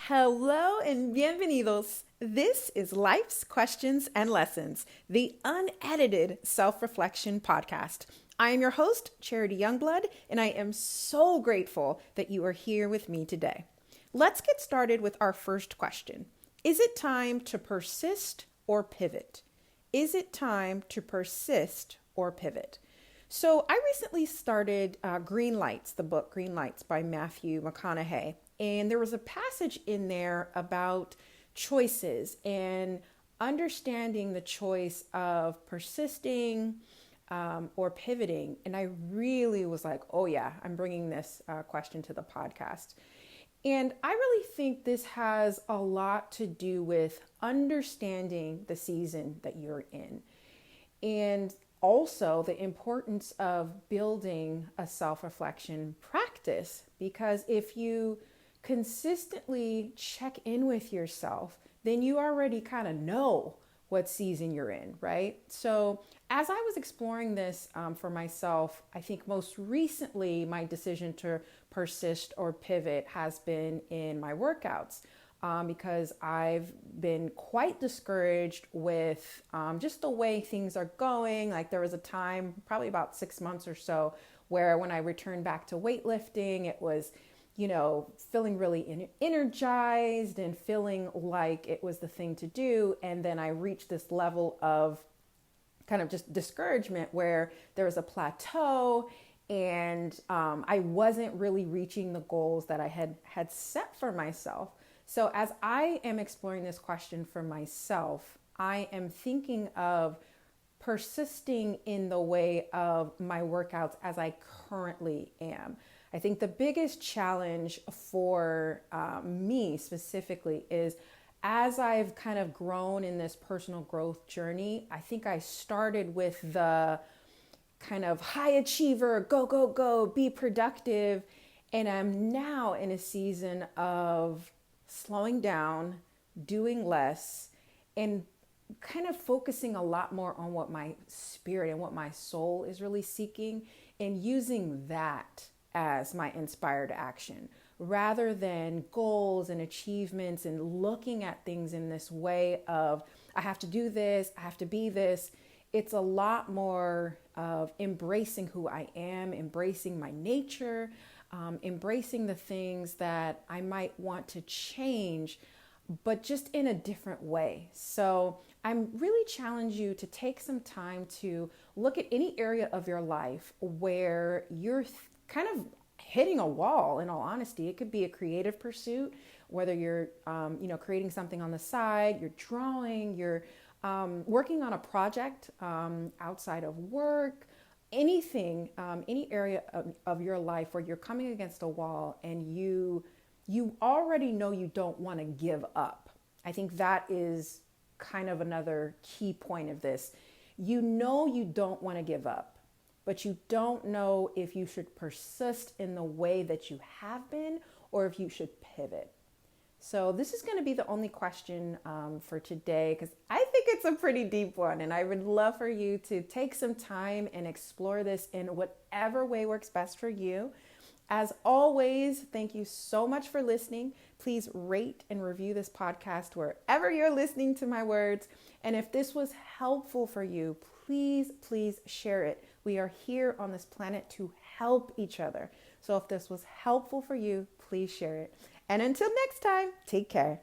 Hello and bienvenidos. This is Life's Questions and Lessons, the unedited self-reflection podcast. I am your host, Charity Youngblood, and I am so grateful that you are here with me today. Let's get started with our first question. Is it time to persist or pivot? Is it time to persist or pivot? So I recently started Green Lights, the book Green Lights by Matthew McConaughey. And there was a passage in there about choices and understanding the choice of persisting or pivoting. And I really was like, oh yeah, I'm bringing this question to the podcast. And I really think this has a lot to do with understanding the season that you're in. And also the importance of building a self-reflection practice, because if you consistently check in with yourself, then you already kind of know what season you're in, right? So as I was exploring this for myself, I think most recently my decision to persist or pivot has been in my workouts. Because I've been quite discouraged with just the way things are going. Like there was a time, probably about 6 months or so, where when I returned back to weightlifting, it was, feeling really energized and feeling like it was the thing to do. And then I reached this level of kind of just discouragement where there was a plateau and I wasn't really reaching the goals that I had set for myself. So as I am exploring this question for myself, I am thinking of persisting in the way of my workouts as I currently am. I think the biggest challenge for me specifically is as I've kind of grown in this personal growth journey, I think I started with the kind of high achiever, go, go, go, be productive. And I'm now in a season of slowing down, doing less, and kind of focusing a lot more on what my spirit and what my soul is really seeking, and using that as my inspired action rather than goals and achievements and looking at things in this way of I have to do this, I have to be this. It's a lot more of embracing who I am, embracing my nature, embracing the things that I might want to change, but just in a different way. So I'm really challenge you to take some time to look at any area of your life where you're kind of hitting a wall. In all honesty, it could be a creative pursuit, whether you're, creating something on the side, you're drawing, you're working on a project outside of work, anything, any area of your life where you're coming against a wall and you already know you don't want to give up. I think that is kind of another key point of this. You know you don't want to give up, but you don't know if you should persist in the way that you have been or if you should pivot. So this is going to be the only question for today, because I think it's a pretty deep one, and I would love for you to take some time and explore this in whatever way works best for you. As always, thank you so much for listening. Please rate and review this podcast wherever you're listening to my words. And if this was helpful for you, please share it. We are here on this planet to help each other. So if this was helpful for you, please share it. And until next time, take care.